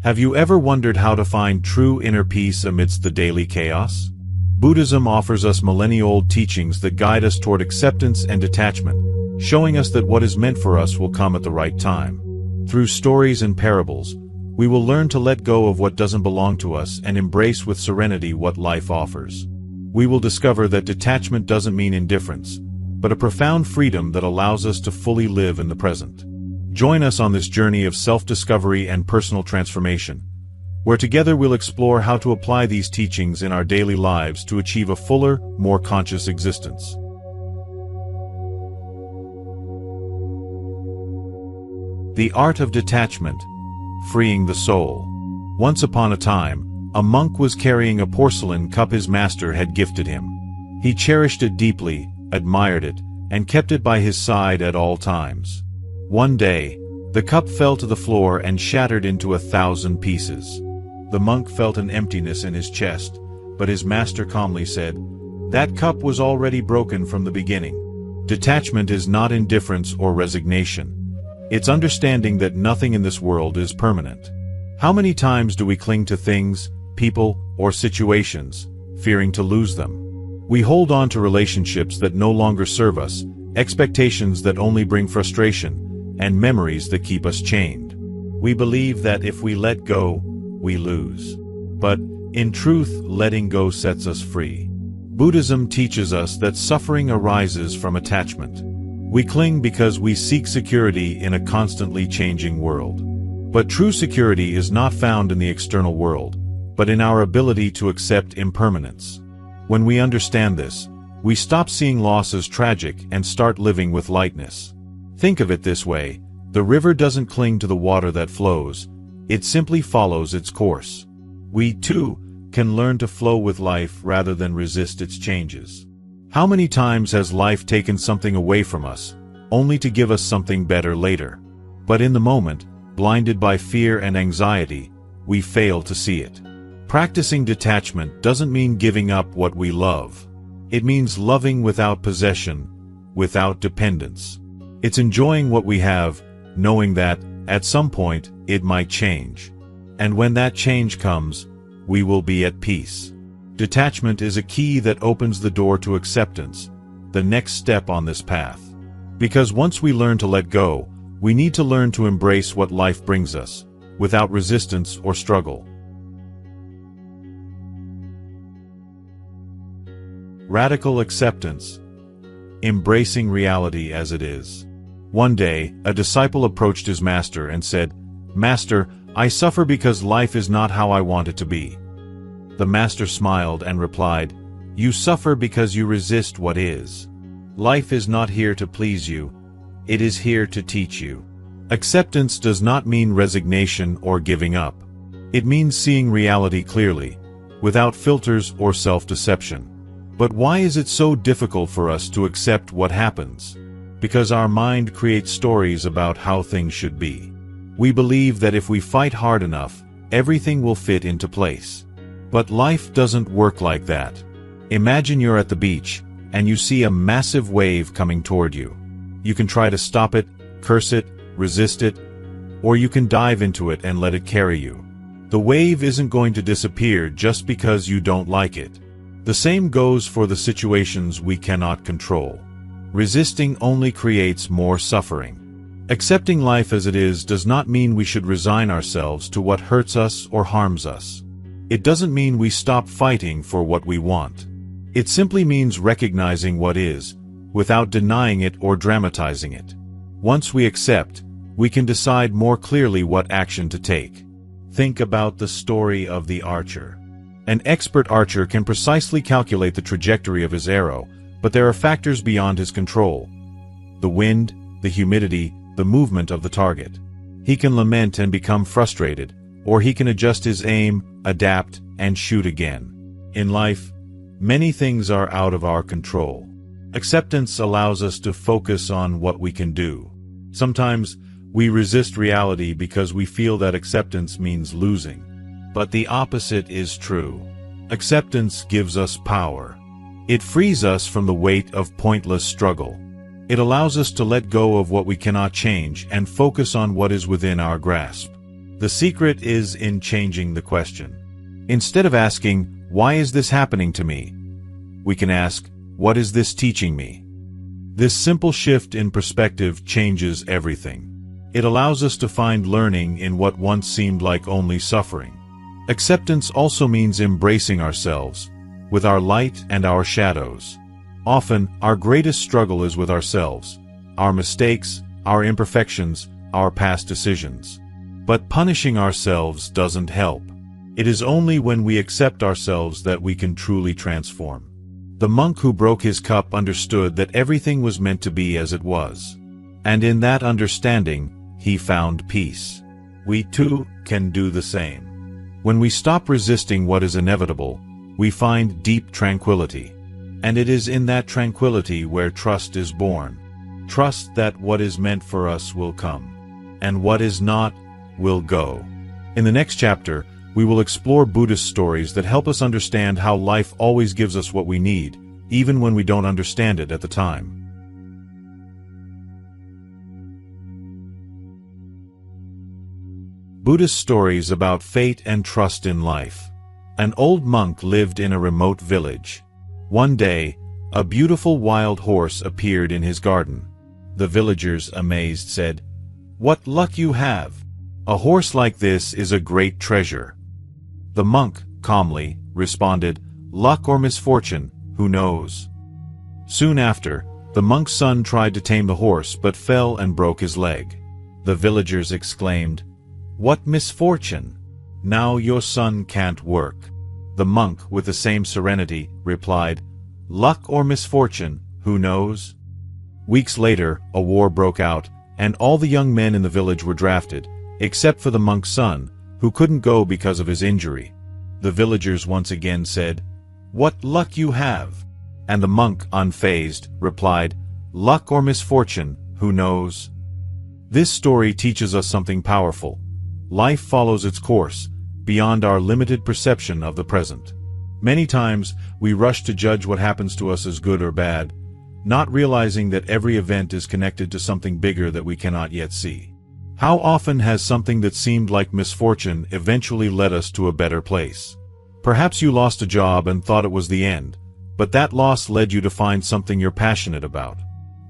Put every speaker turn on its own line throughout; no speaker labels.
Have you ever wondered how to find true inner peace amidst the daily chaos? Buddhism offers us millennia-old teachings that guide us toward acceptance and detachment, showing us that what is meant for us will come at the right time. Through stories and parables, we will learn to let go of what doesn't belong to us and embrace with serenity what life offers. We will discover that detachment doesn't mean indifference, but a profound freedom that allows us to fully live in the present. Join us on this journey of self-discovery and personal transformation, where together we'll explore how to apply these teachings in our daily lives to achieve a fuller, more conscious existence. The Art of Detachment, Freeing the Soul. Once upon a time, a monk was carrying a porcelain cup his master had gifted him. He cherished it deeply, admired it, and kept it by his side at all times. One day, the cup fell to the floor and shattered into 1,000 pieces. The monk felt an emptiness in his chest, but his master calmly said, "That cup was already broken from the beginning." Detachment is not indifference or resignation. It's understanding that nothing in this world is permanent. How many times do we cling to things, people, or situations, fearing to lose them? We hold on to relationships that no longer serve us, expectations that only bring frustration, and memories that keep us chained. We believe that if we let go, we lose. But, in truth, letting go sets us free. Buddhism teaches us that suffering arises from attachment. We cling because we seek security in a constantly changing world. But true security is not found in the external world, but in our ability to accept impermanence. When we understand this, we stop seeing loss as tragic and start living with lightness. Think of it this way: the river doesn't cling to the water that flows, it simply follows its course. We, too, can learn to flow with life rather than resist its changes. How many times has life taken something away from us, only to give us something better later? But in the moment, blinded by fear and anxiety, we fail to see it. Practicing detachment doesn't mean giving up what we love. It means loving without possession, without dependence. It's enjoying what we have, knowing that, at some point, it might change. And when that change comes, we will be at peace. Detachment is a key that opens the door to acceptance, the next step on this path. Because once we learn to let go, we need to learn to embrace what life brings us, without resistance or struggle. Radical acceptance. Embracing reality as it is. One day, a disciple approached his master and said, "Master, I suffer because life is not how I want it to be." The master smiled and replied, "You suffer because you resist what is. Life is not here to please you, it is here to teach you." Acceptance does not mean resignation or giving up. It means seeing reality clearly, without filters or self-deception. But why is it so difficult for us to accept what happens? Because our mind creates stories about how things should be. We believe that if we fight hard enough, everything will fit into place. But life doesn't work like that. Imagine you're at the beach, and you see a massive wave coming toward you. You can try to stop it, curse it, resist it, or you can dive into it and let it carry you. The wave isn't going to disappear just because you don't like it. The same goes for the situations we cannot control. Resisting only creates more suffering. Accepting life as it is does not mean we should resign ourselves to what hurts us or harms us. It doesn't mean we stop fighting for what we want. It simply means recognizing what is, without denying it or dramatizing it. Once we accept, we can decide more clearly what action to take. Think about the story of the archer. An expert archer can precisely calculate the trajectory of his arrow, but there are factors beyond his control. The wind, the humidity, the movement of the target. He can lament and become frustrated, or he can adjust his aim, adapt, and shoot again. In life, many things are out of our control. Acceptance allows us to focus on what we can do. Sometimes, we resist reality because we feel that acceptance means losing. But the opposite is true. Acceptance gives us power. It frees us from the weight of pointless struggle. It allows us to let go of what we cannot change and focus on what is within our grasp. The secret is in changing the question. Instead of asking, "Why is this happening to me?" we can ask, "What is this teaching me?" This simple shift in perspective changes everything. It allows us to find learning in what once seemed like only suffering. Acceptance also means embracing ourselves, with our light and our shadows. Often, our greatest struggle is with ourselves, our mistakes, our imperfections, our past decisions. But punishing ourselves doesn't help. It is only when we accept ourselves that we can truly transform. The monk who broke his cup understood that everything was meant to be as it was. And in that understanding, he found peace. We too can do the same. When we stop resisting what is inevitable, we find deep tranquility. And it is in that tranquility where trust is born. Trust that what is meant for us will come, and what is not will go. In the next chapter, we will explore Buddhist stories that help us understand how life always gives us what we need, even when we don't understand it at the time. Buddhist stories about fate and trust in life. An old monk lived in a remote village. One day, a beautiful wild horse appeared in his garden. The villagers, amazed, said, "What luck you have! A horse like this is a great treasure." The monk, calmly, responded, "Luck or misfortune, who knows?" Soon after, the monk's son tried to tame the horse but fell and broke his leg. The villagers exclaimed, "What misfortune! Now your son can't work." The monk, with the same serenity, replied, "Luck or misfortune, who knows?" Weeks later, a war broke out, and all the young men in the village were drafted, except for the monk's son, who couldn't go because of his injury. The villagers once again said, "What luck you have!" And the monk, unfazed, replied, "Luck or misfortune, who knows?" This story teaches us something powerful. Life follows its course, beyond our limited perception of the present. Many times, we rush to judge what happens to us as good or bad, not realizing that every event is connected to something bigger that we cannot yet see. How often has something that seemed like misfortune eventually led us to a better place? Perhaps you lost a job and thought it was the end, but that loss led you to find something you're passionate about.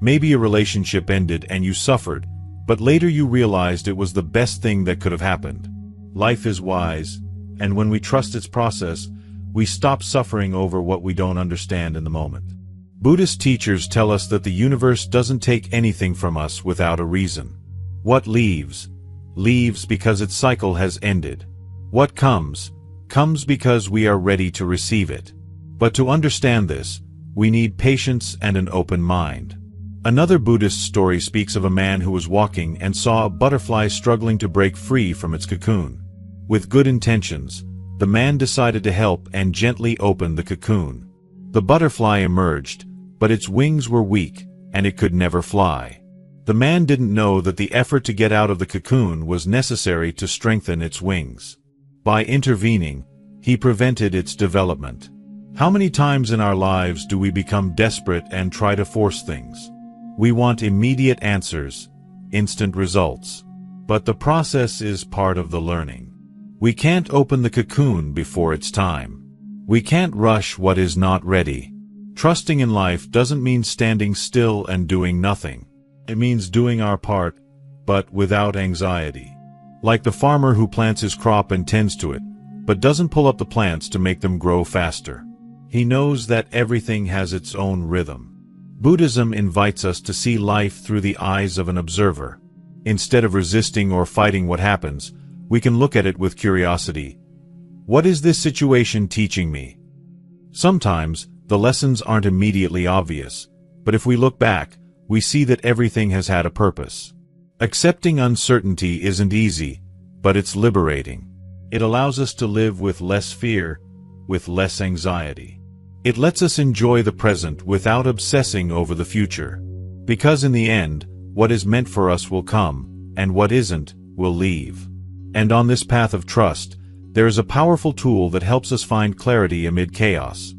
Maybe a relationship ended and you suffered, but later you realized it was the best thing that could have happened. Life is wise, and when we trust its process, we stop suffering over what we don't understand in the moment. Buddhist teachers tell us that the universe doesn't take anything from us without a reason. What leaves, leaves because its cycle has ended. What comes, comes because we are ready to receive it. But to understand this, we need patience and an open mind. Another Buddhist story speaks of a man who was walking and saw a butterfly struggling to break free from its cocoon. With good intentions, the man decided to help and gently opened the cocoon. The butterfly emerged, but its wings were weak, and it could never fly. The man didn't know that the effort to get out of the cocoon was necessary to strengthen its wings. By intervening, he prevented its development. How many times in our lives do we become desperate and try to force things? We want immediate answers, instant results. But the process is part of the learning. We can't open the cocoon before it's time. We can't rush what is not ready. Trusting in life doesn't mean standing still and doing nothing. It means doing our part, but without anxiety. Like the farmer who plants his crop and tends to it, but doesn't pull up the plants to make them grow faster. He knows that everything has its own rhythm. Buddhism invites us to see life through the eyes of an observer. Instead of resisting or fighting what happens, we can look at it with curiosity. What is this situation teaching me? Sometimes, the lessons aren't immediately obvious, but if we look back, we see that everything has had a purpose. Accepting uncertainty isn't easy, but it's liberating. It allows us to live with less fear, with less anxiety. It lets us enjoy the present without obsessing over the future. Because in the end, what is meant for us will come, and what isn't, will leave. And on this path of trust, there is a powerful tool that helps us find clarity amid chaos: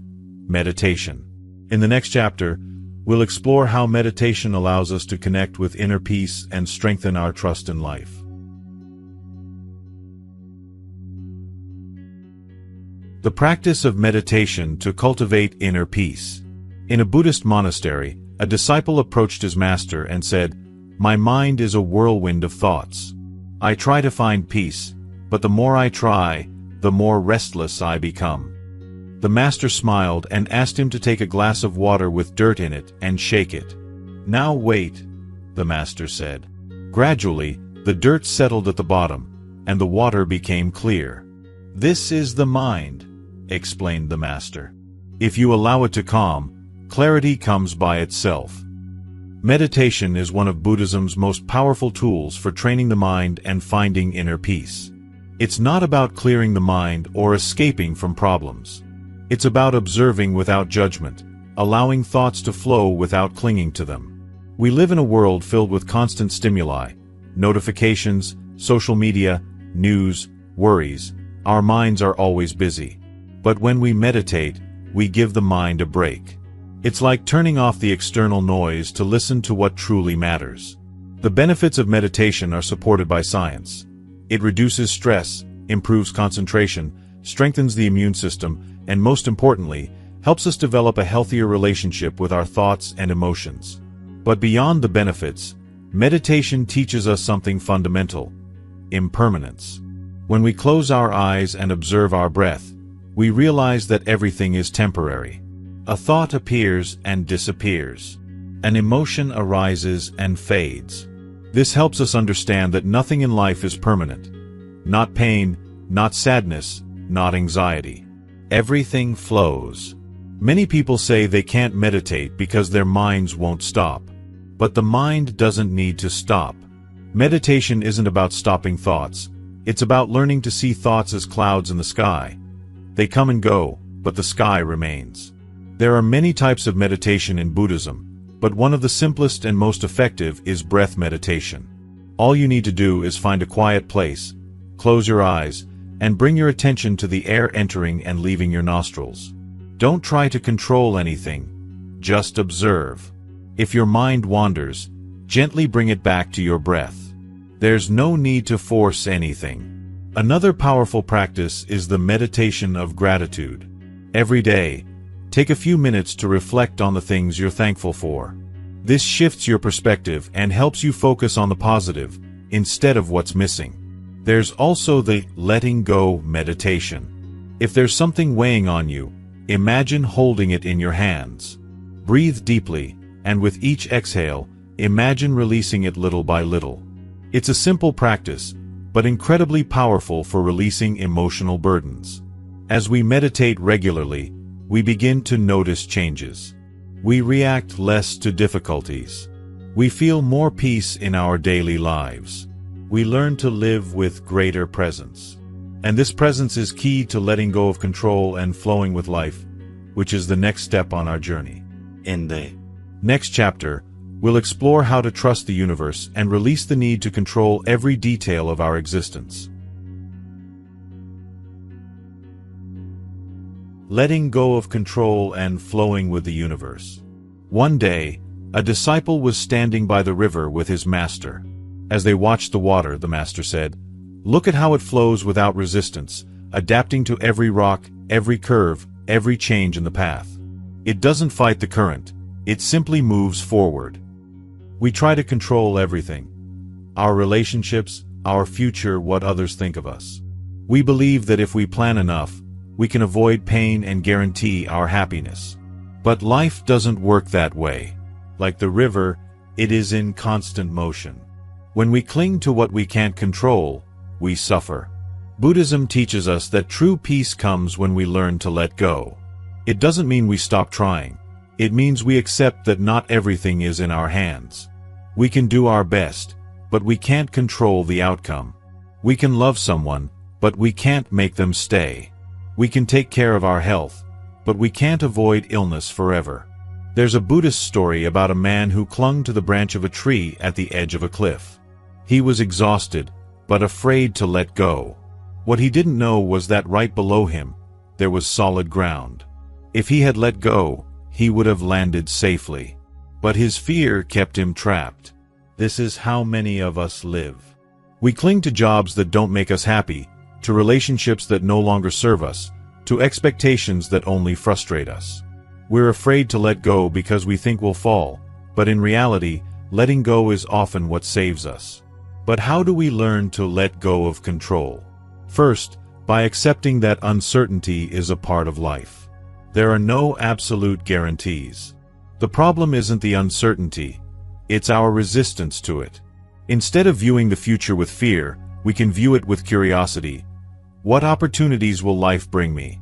meditation. In the next chapter, we'll explore how meditation allows us to connect with inner peace and strengthen our trust in life. The practice of meditation to cultivate inner peace. In a Buddhist monastery, a disciple approached his master and said, "My mind is a whirlwind of thoughts. I try to find peace, but the more I try, the more restless I become." The master smiled and asked him to take a glass of water with dirt in it and shake it. "Now wait," the master said. Gradually, the dirt settled at the bottom, and the water became clear. "This is the mind," explained the master. "If you allow it to calm, clarity comes by itself." Meditation is one of Buddhism's most powerful tools for training the mind and finding inner peace. It's not about clearing the mind or escaping from problems. It's about observing without judgment, allowing thoughts to flow without clinging to them. We live in a world filled with constant stimuli, notifications, social media, news, worries. Our minds are always busy. But when we meditate, we give the mind a break. It's like turning off the external noise to listen to what truly matters. The benefits of meditation are supported by science. It reduces stress, improves concentration, strengthens the immune system, and most importantly, helps us develop a healthier relationship with our thoughts and emotions. But beyond the benefits, meditation teaches us something fundamental: impermanence. When we close our eyes and observe our breath, we realize that everything is temporary. A thought appears and disappears. An emotion arises and fades. This helps us understand that nothing in life is permanent. Not pain, not sadness, not anxiety. Everything flows. Many people say they can't meditate because their minds won't stop. But the mind doesn't need to stop. Meditation isn't about stopping thoughts. It's about learning to see thoughts as clouds in the sky. They come and go, but the sky remains. There are many types of meditation in Buddhism, but one of the simplest and most effective is breath meditation. All you need to do is find a quiet place, close your eyes, and bring your attention to the air entering and leaving your nostrils. Don't try to control anything, just observe. If your mind wanders, gently bring it back to your breath. There's no need to force anything. Another powerful practice is the meditation of gratitude. Every day, take a few minutes to reflect on the things you're thankful for. This shifts your perspective and helps you focus on the positive, instead of what's missing. There's also the letting go meditation. If there's something weighing on you, imagine holding it in your hands. Breathe deeply, and with each exhale, imagine releasing it little by little. It's a simple practice, but incredibly powerful for releasing emotional burdens. As we meditate regularly, we begin to notice changes. We react less to difficulties. We feel more peace in our daily lives. We learn to live with greater presence. And this presence is key to letting go of control and flowing with life, which is the next step on our journey. In the next chapter, we'll explore how to trust the universe and release the need to control every detail of our existence. Letting go of control and flowing with the universe. One day, a disciple was standing by the river with his master. As they watched the water, the master said, "Look at how it flows without resistance, adapting to every rock, every curve, every change in the path. It doesn't fight the current, it simply moves forward." We try to control everything. Our relationships, our future, what others think of us. We believe that if we plan enough, we can avoid pain and guarantee our happiness. But life doesn't work that way. Like the river, it is in constant motion. When we cling to what we can't control, we suffer. Buddhism teaches us that true peace comes when we learn to let go. It doesn't mean we stop trying. It means we accept that not everything is in our hands. We can do our best, but we can't control the outcome. We can love someone, but we can't make them stay. We can take care of our health, but we can't avoid illness forever. There's a Buddhist story about a man who clung to the branch of a tree at the edge of a cliff. He was exhausted, but afraid to let go. What he didn't know was that right below him, there was solid ground. If he had let go, he would have landed safely. But his fear kept him trapped. This is how many of us live. We cling to jobs that don't make us happy, to relationships that no longer serve us, to expectations that only frustrate us. We're afraid to let go because we think we'll fall, but in reality, letting go is often what saves us. But how do we learn to let go of control? First, by accepting that uncertainty is a part of life. There are no absolute guarantees. The problem isn't the uncertainty, it's our resistance to it. Instead of viewing the future with fear, we can view it with curiosity. What opportunities will life bring me?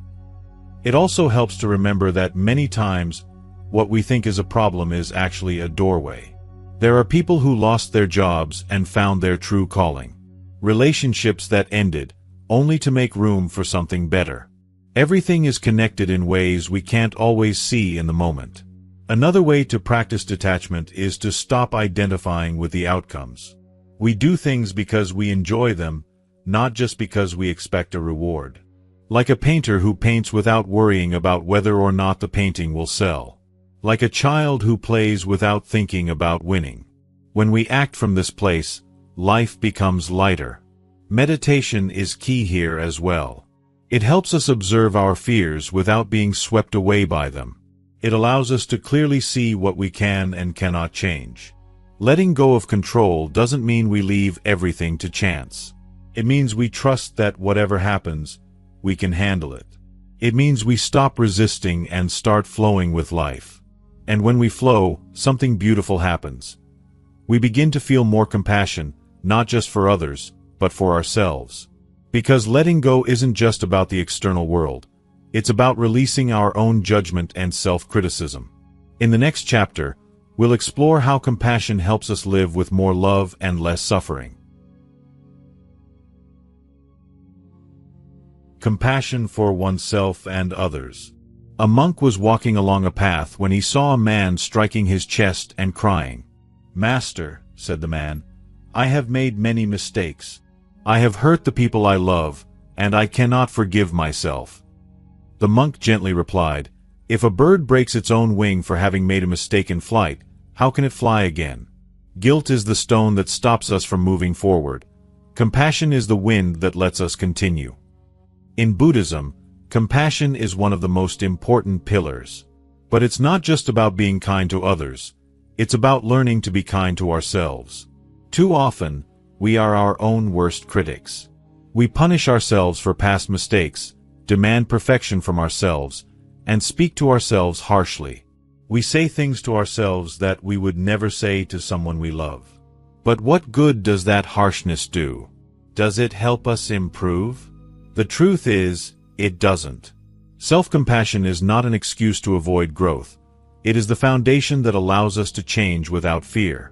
It also helps to remember that many times, what we think is a problem is actually a doorway. There are people who lost their jobs and found their true calling. Relationships that ended, only to make room for something better. Everything is connected in ways we can't always see in the moment. Another way to practice detachment is to stop identifying with the outcomes. We do things because we enjoy them, not just because we expect a reward. Like a painter who paints without worrying about whether or not the painting will sell. Like a child who plays without thinking about winning. When we act from this place, life becomes lighter. Meditation is key here as well. It helps us observe our fears without being swept away by them. It allows us to clearly see what we can and cannot change. Letting go of control doesn't mean we leave everything to chance. It means we trust that whatever happens, we can handle it. It means we stop resisting and start flowing with life. And when we flow, something beautiful happens. We begin to feel more compassion, not just for others, but for ourselves. Because letting go isn't just about the external world. It's about releasing our own judgment and self-criticism. In the next chapter, we'll explore how compassion helps us live with more love and less suffering. Compassion for oneself and others. A monk was walking along a path when he saw a man striking his chest and crying. "Master," said the man, "I have made many mistakes. I have hurt the people I love, and I cannot forgive myself." The monk gently replied, "If a bird breaks its own wing for having made a mistake in flight, how can it fly again? Guilt is the stone that stops us from moving forward. Compassion is the wind that lets us continue." In Buddhism, compassion is one of the most important pillars. But it's not just about being kind to others. It's about learning to be kind to ourselves. Too often, we are our own worst critics. We punish ourselves for past mistakes, demand perfection from ourselves, and speak to ourselves harshly. We say things to ourselves that we would never say to someone we love. But what good does that harshness do? Does it help us improve? The truth is, it doesn't. Self-compassion is not an excuse to avoid growth. It is the foundation that allows us to change without fear.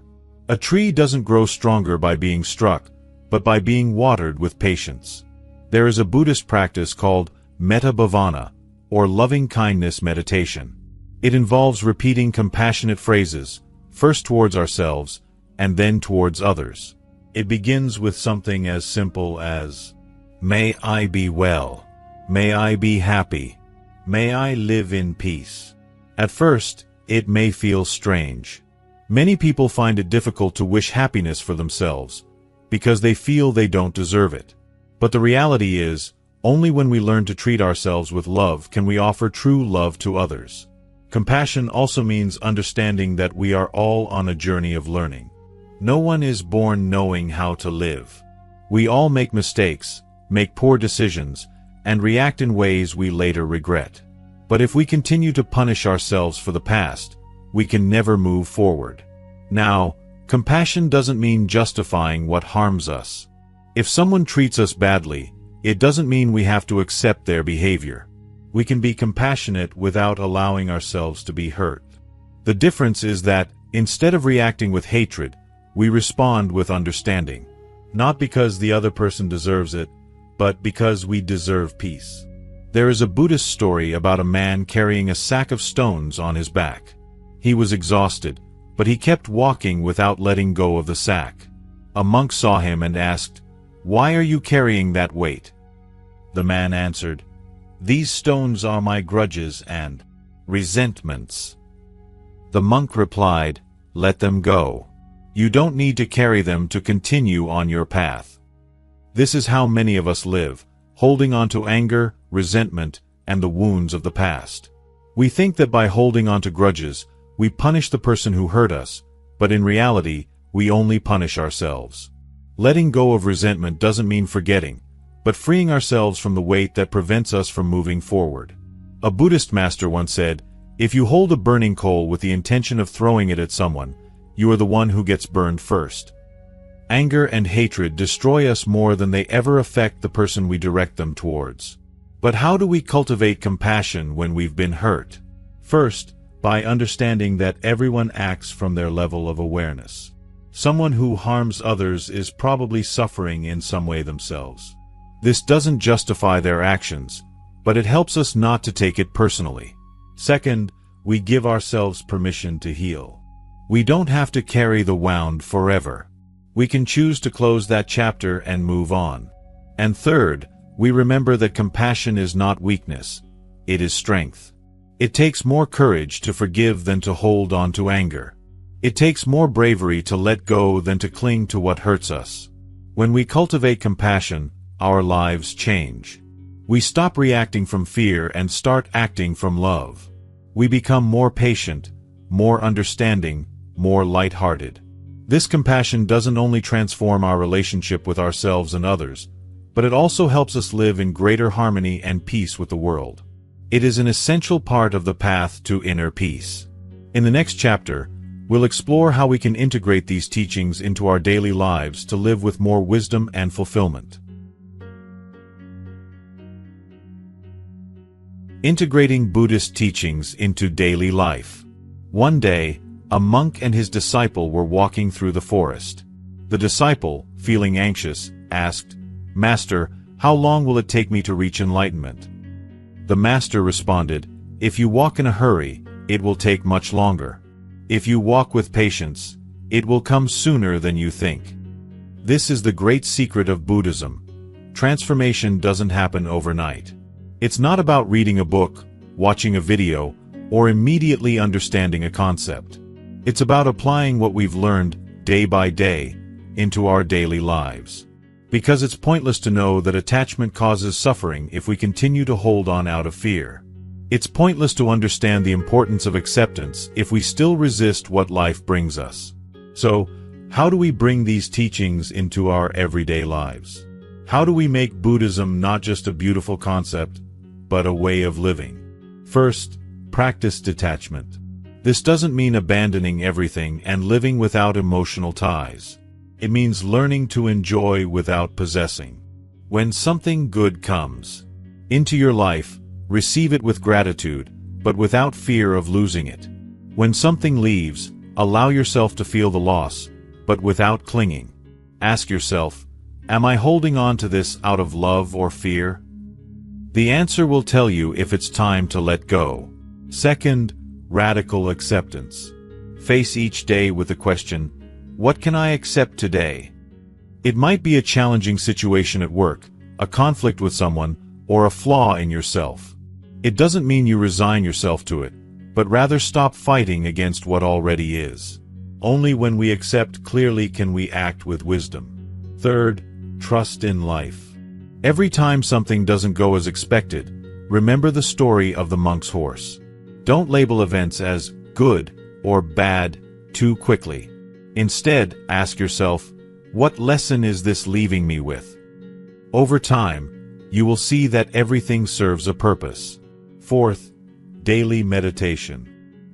A tree doesn't grow stronger by being struck, but by being watered with patience. There is a Buddhist practice called metta bhavana, or loving-kindness meditation. It involves repeating compassionate phrases, first towards ourselves, and then towards others. It begins with something as simple as, "May I be well. May I be happy. May I live in peace." At first, it may feel strange. Many people find it difficult to wish happiness for themselves, because they feel they don't deserve it. But the reality is, only when we learn to treat ourselves with love can we offer true love to others. Compassion also means understanding that we are all on a journey of learning. No one is born knowing how to live. We all make mistakes, make poor decisions, and react in ways we later regret. But if we continue to punish ourselves for the past, we can never move forward. Now, compassion doesn't mean justifying what harms us. If someone treats us badly, it doesn't mean we have to accept their behavior. We can be compassionate without allowing ourselves to be hurt. The difference is that, instead of reacting with hatred, we respond with understanding. Not because the other person deserves it, but because we deserve peace. There is a Buddhist story about a man carrying a sack of stones on his back. He was exhausted, but he kept walking without letting go of the sack. A monk saw him and asked, "Why are you carrying that weight?" The man answered, "These stones are my grudges and resentments." The monk replied, "Let them go. You don't need to carry them to continue on your path." This is how many of us live, holding on to anger, resentment, and the wounds of the past. We think that by holding on to grudges, we punish the person who hurt us, but in reality, we only punish ourselves. Letting go of resentment doesn't mean forgetting, but freeing ourselves from the weight that prevents us from moving forward. A Buddhist master once said, "If you hold a burning coal with the intention of throwing it at someone, you are the one who gets burned first." Anger and hatred destroy us more than they ever affect the person we direct them towards. But how do we cultivate compassion when we've been hurt? First, by understanding that everyone acts from their level of awareness. Someone who harms others is probably suffering in some way themselves. This doesn't justify their actions, but it helps us not to take it personally. Second, we give ourselves permission to heal. We don't have to carry the wound forever. We can choose to close that chapter and move on. And third, we remember that compassion is not weakness, it is strength. It takes more courage to forgive than to hold on to anger. It takes more bravery to let go than to cling to what hurts us. When we cultivate compassion, our lives change. We stop reacting from fear and start acting from love. We become more patient, more understanding, more light-hearted. This compassion doesn't only transform our relationship with ourselves and others, but it also helps us live in greater harmony and peace with the world. It is an essential part of the path to inner peace. In the next chapter, we'll explore how we can integrate these teachings into our daily lives to live with more wisdom and fulfillment. Integrating Buddhist teachings into daily life. One day, a monk and his disciple were walking through the forest. The disciple, feeling anxious, asked, "Master, how long will it take me to reach enlightenment?" The master responded, "If you walk in a hurry, it will take much longer. If you walk with patience, it will come sooner than you think." This is the great secret of Buddhism. Transformation doesn't happen overnight. It's not about reading a book, watching a video, or immediately understanding a concept. It's about applying what we've learned, day by day, into our daily lives. Because it's pointless to know that attachment causes suffering if we continue to hold on out of fear. It's pointless to understand the importance of acceptance if we still resist what life brings us. So, how do we bring these teachings into our everyday lives? How do we make Buddhism not just a beautiful concept, but a way of living? First, practice detachment. This doesn't mean abandoning everything and living without emotional ties. It means learning to enjoy without possessing. When something good comes into your life, receive it with gratitude, but without fear of losing it. When something leaves, allow yourself to feel the loss, but without clinging. Ask yourself, am I holding on to this out of love or fear? The answer will tell you if it's time to let go. Second, radical acceptance. Face each day with the question, what can I accept today? It might be a challenging situation at work, a conflict with someone, or a flaw in yourself. It doesn't mean you resign yourself to it, but rather stop fighting against what already is. Only when we accept clearly can we act with wisdom. Third, trust in life. Every time something doesn't go as expected, remember the story of the monk's horse. Don't label events as good or bad too quickly. Instead, ask yourself, what lesson is this leaving me with? Over time, you will see that everything serves a purpose. Fourth, daily meditation.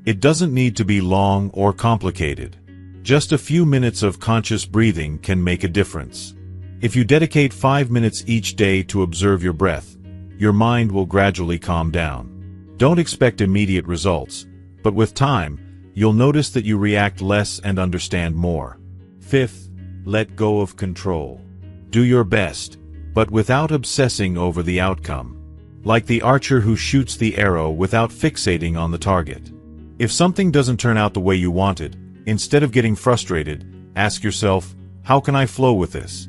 It doesn't need to be long or complicated. Just a few minutes of conscious breathing can make a difference. If you dedicate 5 minutes each day to observe your breath, your mind will gradually calm down. Don't expect immediate results, but with time, you'll notice that you react less and understand more. Fifth, let go of control. Do your best, but without obsessing over the outcome. Like the archer who shoots the arrow without fixating on the target. If something doesn't turn out the way you wanted, instead of getting frustrated, ask yourself, how can I flow with this?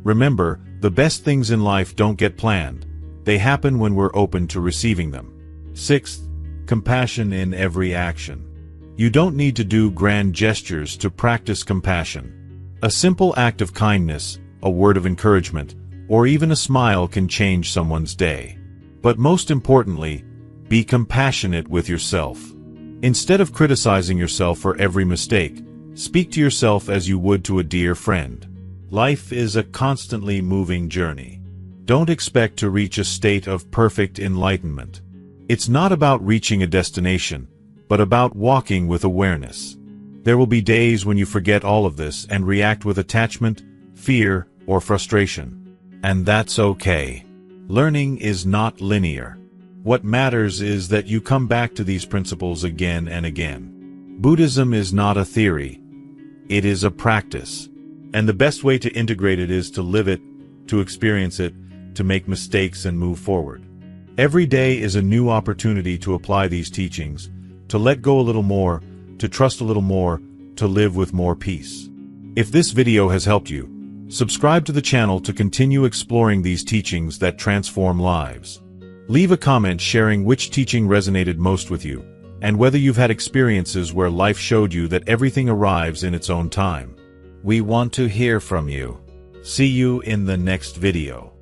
Remember, the best things in life don't get planned. They happen when we're open to receiving them. Sixth, compassion in every action. You don't need to do grand gestures to practice compassion. A simple act of kindness, a word of encouragement, or even a smile can change someone's day. But most importantly, be compassionate with yourself. Instead of criticizing yourself for every mistake, speak to yourself as you would to a dear friend. Life is a constantly moving journey. Don't expect to reach a state of perfect enlightenment. It's not about reaching a destination, but about walking with awareness. There will be days when you forget all of this and react with attachment, fear, or frustration. And that's okay. Learning is not linear. What matters is that you come back to these principles again and again. Buddhism is not a theory. It is a practice. And the best way to integrate it is to live it, to experience it, to make mistakes and move forward. Every day is a new opportunity to apply these teachings, to let go a little more, to trust a little more, to live with more peace. If this video has helped you, subscribe to the channel to continue exploring these teachings that transform lives. Leave a comment sharing which teaching resonated most with you, and whether you've had experiences where life showed you that everything arrives in its own time. We want to hear from you. See you in the next video.